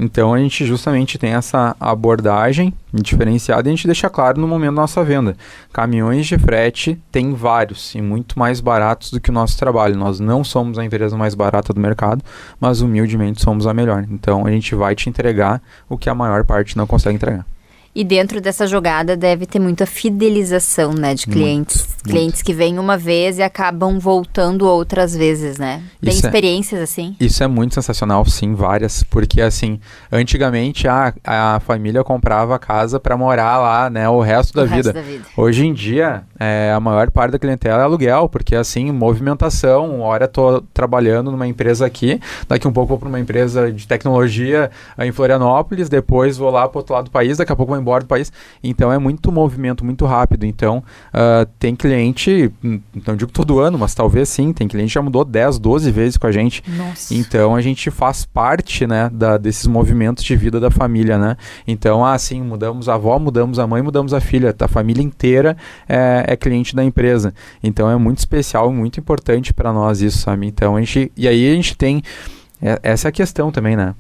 Então a gente justamente tem essa abordagem diferenciada e a gente deixa claro no momento da nossa venda. Caminhões de frete tem vários e muito mais baratos do que o nosso trabalho. Nós não somos a empresa mais barata do mercado, mas humildemente somos a melhor. Então a gente vai te entregar o que a maior parte não consegue entregar. E dentro dessa jogada deve ter muita fidelização, né, de clientes. Clientes que vêm uma vez e acabam voltando outras vezes, né? Tem experiências assim? Isso é muito sensacional, sim, várias. Porque, assim, antigamente a família comprava a casa para morar lá, né, o resto da vida. Hoje em dia, a maior parte da clientela é aluguel, porque, assim, movimentação. Uma hora eu tô trabalhando numa empresa aqui, daqui um pouco vou para uma empresa de tecnologia em Florianópolis, depois vou lá para outro lado do país, daqui a pouco vou embora do país. Então é muito movimento, muito rápido. Então tem cliente, não digo todo ano, mas talvez sim, tem cliente que já mudou 10, 12 vezes com a gente. Nossa. Então a gente faz parte, né, desses movimentos de vida da família, né? Então sim, mudamos a avó, mudamos a mãe, mudamos a filha, a família inteira é cliente da empresa. Então é muito especial, muito importante para nós isso, sabe? Então a gente tem essa é a questão também, né?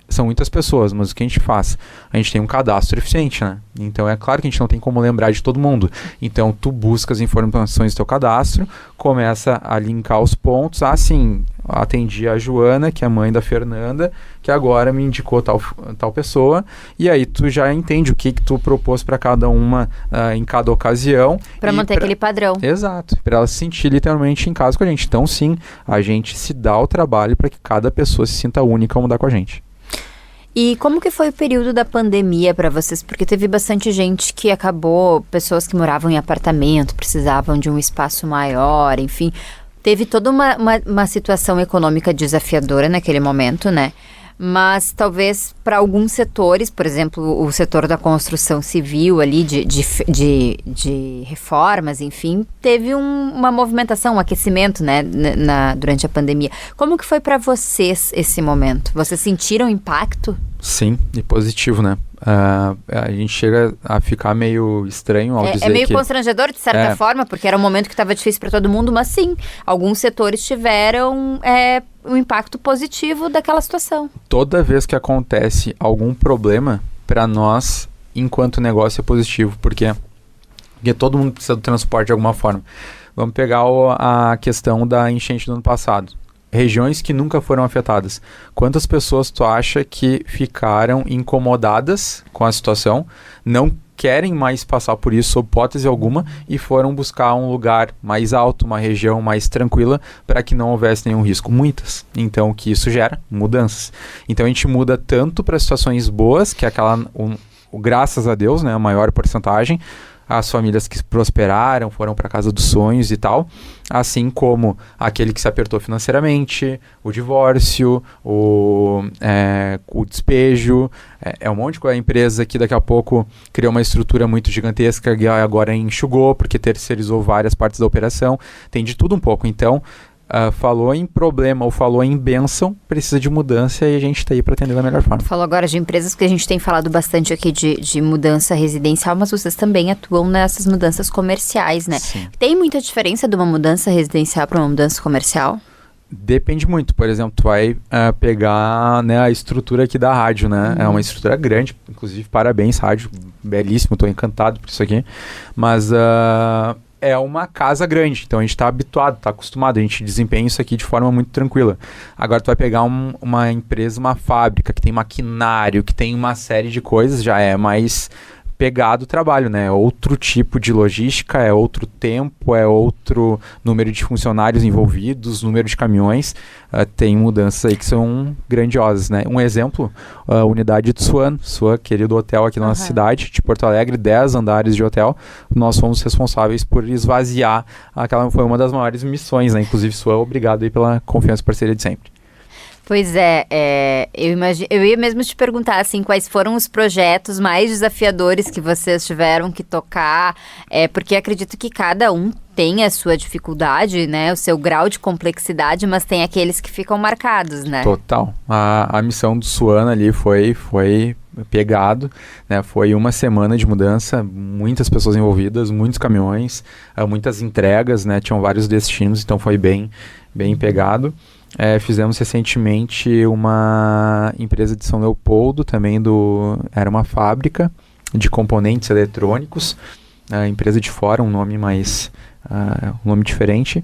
São muitas pessoas, mas o que a gente faz? A gente tem um cadastro eficiente, né? Então é claro que a gente não tem como lembrar de todo mundo. Então tu busca as informações do teu cadastro, começa a linkar os pontos. Sim, atendi a Joana, que é a mãe da Fernanda, que agora me indicou tal pessoa, e aí tu já entende o que tu propôs para cada uma em cada ocasião. Para manter aquele padrão. Exato, para ela se sentir literalmente em casa com a gente. Então sim, a gente se dá o trabalho para que cada pessoa se sinta única ao mudar com a gente. E como que foi o período da pandemia para vocês? Porque teve bastante gente que pessoas que moravam em apartamento, precisavam de um espaço maior, enfim. Teve toda uma situação econômica desafiadora naquele momento, né? Mas talvez para alguns setores, por exemplo, o setor da construção civil ali, de reformas, enfim, teve uma movimentação, um aquecimento, né, durante a pandemia. Como que foi para vocês esse momento? Vocês sentiram impacto? Sim, e positivo, né? A gente chega a ficar meio estranho ao dizer que... É meio constrangedor, de certa forma, porque era um momento que estava difícil para todo mundo, mas sim, alguns setores tiveram um impacto positivo daquela situação. Toda vez que acontece algum problema, para nós, enquanto negócio, é positivo, porque todo mundo precisa do transporte de alguma forma. Vamos pegar a questão da enchente do ano passado. Regiões que nunca foram afetadas. Quantas pessoas tu acha que ficaram incomodadas com a situação, não querem mais passar por isso, sob hipótese alguma, e foram buscar um lugar mais alto, uma região mais tranquila, para que não houvesse nenhum risco? Muitas. Então, o que isso gera? Mudanças. Então, a gente muda tanto para situações boas, que é graças a Deus, né, a maior porcentagem, as famílias que prosperaram, foram para a casa dos sonhos e tal, assim como aquele que se apertou financeiramente, o divórcio, o despejo, um monte de coisa. A empresa que daqui a pouco criou uma estrutura muito gigantesca e agora enxugou porque terceirizou várias partes da operação, tem de tudo um pouco. Então, falou em problema ou falou em bênção, precisa de mudança e a gente está aí para atender da melhor forma. Falou agora de empresas, que a gente tem falado bastante aqui de mudança residencial, mas vocês também atuam nessas mudanças comerciais, né? Sim. Tem muita diferença de uma mudança residencial para uma mudança comercial? Depende muito. Por exemplo, tu vai pegar, né, a estrutura aqui da rádio, né? É uma estrutura grande, inclusive parabéns, rádio, belíssimo, estou encantado por isso aqui, mas... é uma casa grande, então a gente está habituado, está acostumado, a gente desempenha isso aqui de forma muito tranquila. Agora tu vai pegar uma empresa, uma fábrica que tem maquinário, que tem uma série de coisas, já é mais pegado o trabalho, né? É outro tipo de logística, é outro tempo, é outro número de funcionários envolvidos, número de caminhões. Tem mudanças aí que são grandiosas, né? Um exemplo, a unidade de Suan, querido hotel aqui na nossa cidade, de Porto Alegre, 10 andares de hotel. Nós fomos responsáveis por esvaziar foi uma das maiores missões, né? Inclusive, Suan, obrigado aí pela confiança e parceria de sempre. Pois eu ia mesmo te perguntar, assim, quais foram os projetos mais desafiadores que vocês tiveram que tocar, porque acredito que cada um tem a sua dificuldade, né, o seu grau de complexidade, mas tem aqueles que ficam marcados, né? Total. A missão do Suana ali foi pegado, né? Foi uma semana de mudança, muitas pessoas envolvidas, muitos caminhões, muitas entregas, né? Tinham vários destinos, então foi bem pegado. Fizemos recentemente uma empresa de São Leopoldo, também era uma fábrica de componentes eletrônicos, empresa de fora, um nome diferente.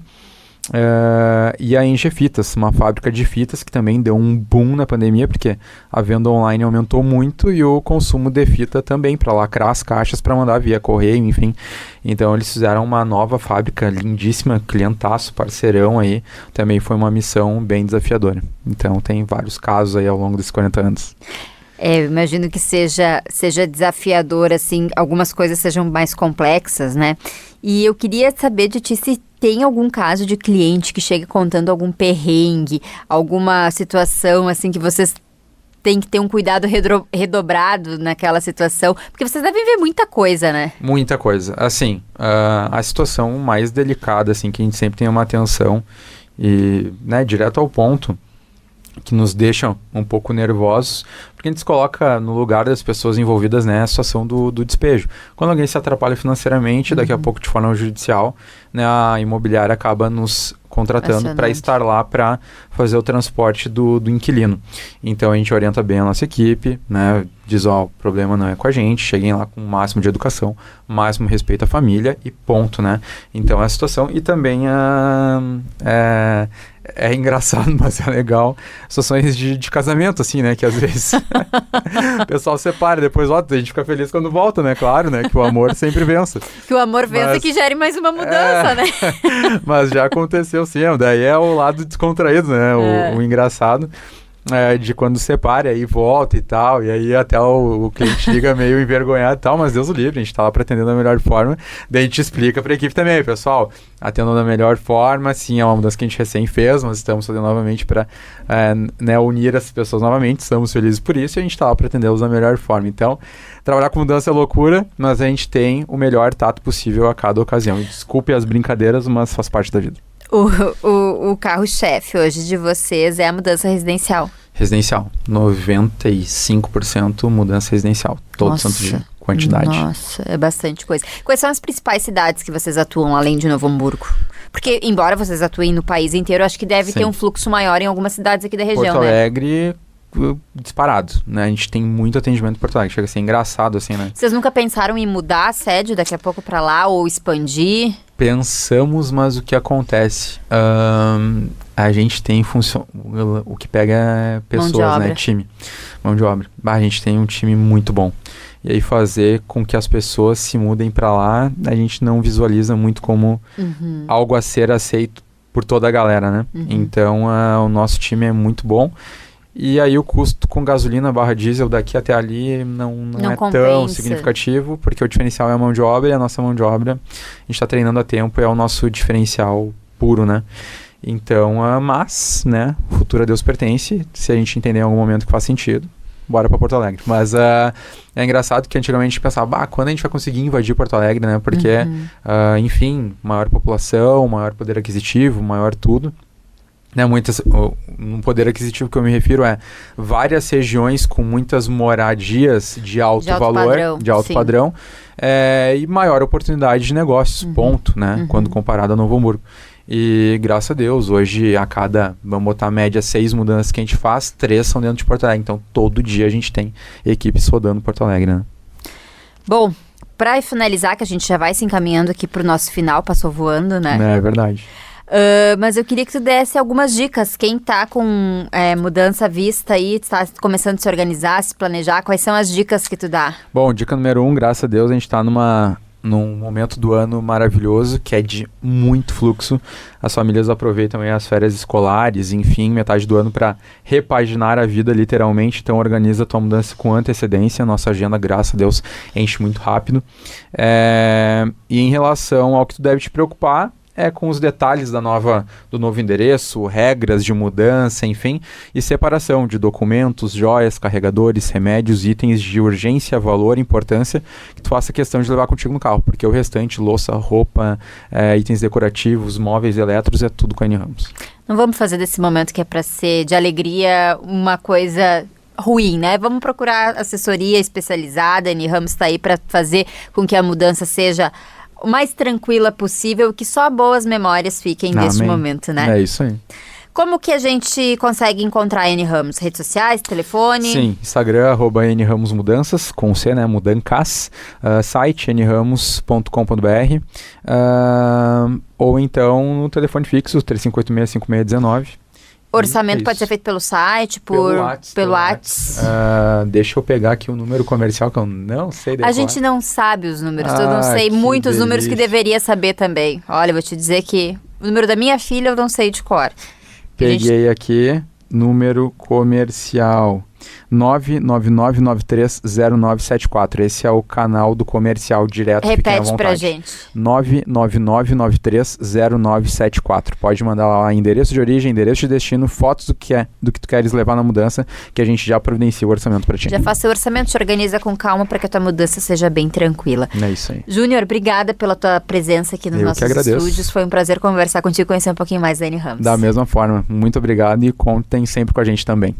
E a Enge Fitas, uma fábrica de fitas que também deu um boom na pandemia, porque a venda online aumentou muito e o consumo de fita também, para lacrar as caixas para mandar via correio, enfim. Então eles fizeram uma nova fábrica lindíssima, clientaço, parceirão aí. Também foi uma missão bem desafiadora. Então tem vários casos aí ao longo desses 40 anos. Eu imagino que seja desafiador, assim, algumas coisas sejam mais complexas, né? E eu queria saber de ti se tem algum caso de cliente que chega contando algum perrengue, alguma situação, assim, que vocês têm que ter um cuidado redobrado naquela situação, porque vocês devem ver muita coisa, né? Muita coisa. Assim, a situação mais delicada, assim, que a gente sempre tem uma atenção e, né, direto ao ponto, que nos deixam um pouco nervosos, porque a gente se coloca no lugar das pessoas envolvidas, né, a situação do despejo. Quando alguém se atrapalha financeiramente, daqui a pouco de forma judicial, né, a imobiliária acaba nos contratando para estar lá para fazer o transporte do inquilino. Então a gente orienta bem a nossa equipe, né, diz, o problema não é com a gente, cheguem lá com o máximo de educação, máximo respeito à família e ponto, né. Então é a situação e também é engraçado, mas é legal, situações de casamento, assim, né, que às vezes o pessoal separa, depois a gente fica feliz quando volta, né, claro, né, que o amor sempre vença. Que o amor vença e que gere mais uma mudança, né? Mas já aconteceu sim, daí é o lado descontraído, né, o engraçado. De quando separa, aí volta e tal, e aí até o cliente liga meio envergonhado e tal, mas Deus o livre, a gente tá lá pra atender da melhor forma, daí a gente explica pra equipe também, pessoal, atendendo da melhor forma, sim, é uma mudança que a gente recém fez, mas estamos fazendo novamente pra né, unir as pessoas novamente, estamos felizes por isso, e a gente tá lá pra atendê-los da melhor forma. Então, trabalhar com mudança é loucura, mas a gente tem o melhor tato possível a cada ocasião, e desculpe as brincadeiras, mas faz parte da vida. O carro-chefe hoje de vocês é a mudança residencial? Residencial. 95% mudança residencial. Todo santo dia. Quantidade. Nossa, é bastante coisa. Quais são as principais cidades que vocês atuam além de Novo Hamburgo? Porque, embora vocês atuem no país inteiro, acho que deve ter um fluxo maior em algumas cidades aqui da região, Porto Alegre, disparado, né? A gente tem muito atendimento em Porto Alegre. Chega a ser engraçado, assim, né? Vocês nunca pensaram em mudar a sede daqui a pouco pra lá ou expandir? Pensamos, mas o que acontece? A gente tem o que pega é pessoas, né? Time. Mão de obra. A gente tem um time muito bom. E aí fazer com que as pessoas se mudem pra lá, a gente não visualiza muito como algo a ser aceito por toda a galera, né? Então, o nosso time é muito bom. E aí o custo com gasolina / diesel daqui até ali não é compensa. Tão significativo, porque o diferencial é a mão de obra, e a nossa mão de obra, a gente está treinando a tempo, é o nosso diferencial puro, né? Então, mas, né, o futuro a Deus pertence, se a gente entender em algum momento que faz sentido, bora para Porto Alegre. Mas é engraçado que antigamente a gente pensava, quando a gente vai conseguir invadir Porto Alegre, né? Porque, enfim, maior população, maior poder aquisitivo, maior tudo. Né, um poder aquisitivo que eu me refiro é várias regiões com muitas moradias de alto valor, padrão, de alto padrão, e maior oportunidade de negócios, ponto, né, quando comparado a Novo Hamburgo. E graças a Deus, hoje a cada, vamos botar a média, 6 mudanças que a gente faz, 3 são dentro de Porto Alegre. Então todo dia a gente tem equipes rodando Porto Alegre, né? Bom, para finalizar, que a gente já vai se encaminhando aqui pro nosso final, passou voando, né? É verdade. Mas eu queria que tu desse algumas dicas. Quem tá com mudança à vista aí, está começando a se organizar, se planejar, quais são as dicas que tu dá? Bom, dica número 1, graças a Deus, a gente está num momento do ano maravilhoso, que é de muito fluxo. As famílias aproveitam aí as férias escolares, enfim, metade do ano para repaginar a vida, literalmente. Então, organiza a tua mudança com antecedência. Nossa agenda, graças a Deus, enche muito rápido. E em relação ao que tu deve te preocupar, com os detalhes do novo endereço, regras de mudança, enfim, e separação de documentos, joias, carregadores, remédios, itens de urgência, valor, importância, que tu faça questão de levar contigo no carro, porque o restante, louça, roupa, itens decorativos, móveis, eletros, é tudo com a N Ramos. Não vamos fazer desse momento que é para ser de alegria uma coisa ruim, né? Vamos procurar assessoria especializada. A N Ramos está aí para fazer com que a mudança seja o mais tranquila possível, que só boas memórias fiquem deste momento, né? É isso aí. Como que a gente consegue encontrar a N Ramos? Redes sociais, telefone? Sim, Instagram, @nramosmudanças, com C, né? Mudancas. Site, nramos.com.br. Ou então no telefone fixo, 3586-5619. Orçamento pode ser feito pelo site, pelo WhatsApp. Deixa eu pegar aqui o número comercial que eu não sei decorar. A gente não sabe os números, eu não sei muitos números que deveria saber também. Olha, eu vou te dizer que o número da minha filha eu não sei de cor. Peguei aqui, número comercial 999930974. Esse é o canal do comercial direto. Repete pra gente. 999930974. Pode mandar lá endereço de origem, endereço de destino, fotos do que tu queres levar na mudança, que a gente já providencia o orçamento pra ti. Já faz seu orçamento, te organiza com calma para que a tua mudança seja bem tranquila. É isso aí. Júnior, obrigada pela tua presença aqui nos nossos estúdios. Foi um prazer conversar contigo, conhecer um pouquinho mais da N Ramos. Da mesma forma. Muito obrigado e contem sempre com a gente também.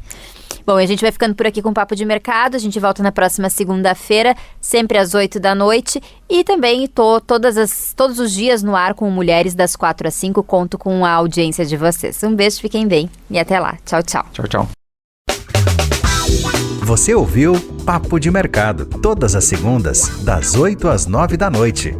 Bom, a gente vai ficando por aqui com o Papo de Mercado. A gente volta na próxima segunda-feira, sempre às 8 da noite. E também todos os dias no ar com Mulheres das 4 às 5. Conto com a audiência de vocês. Um beijo, fiquem bem e até lá. Tchau, tchau. Tchau, tchau. Você ouviu Papo de Mercado, todas as segundas, das 8 às 9 da noite.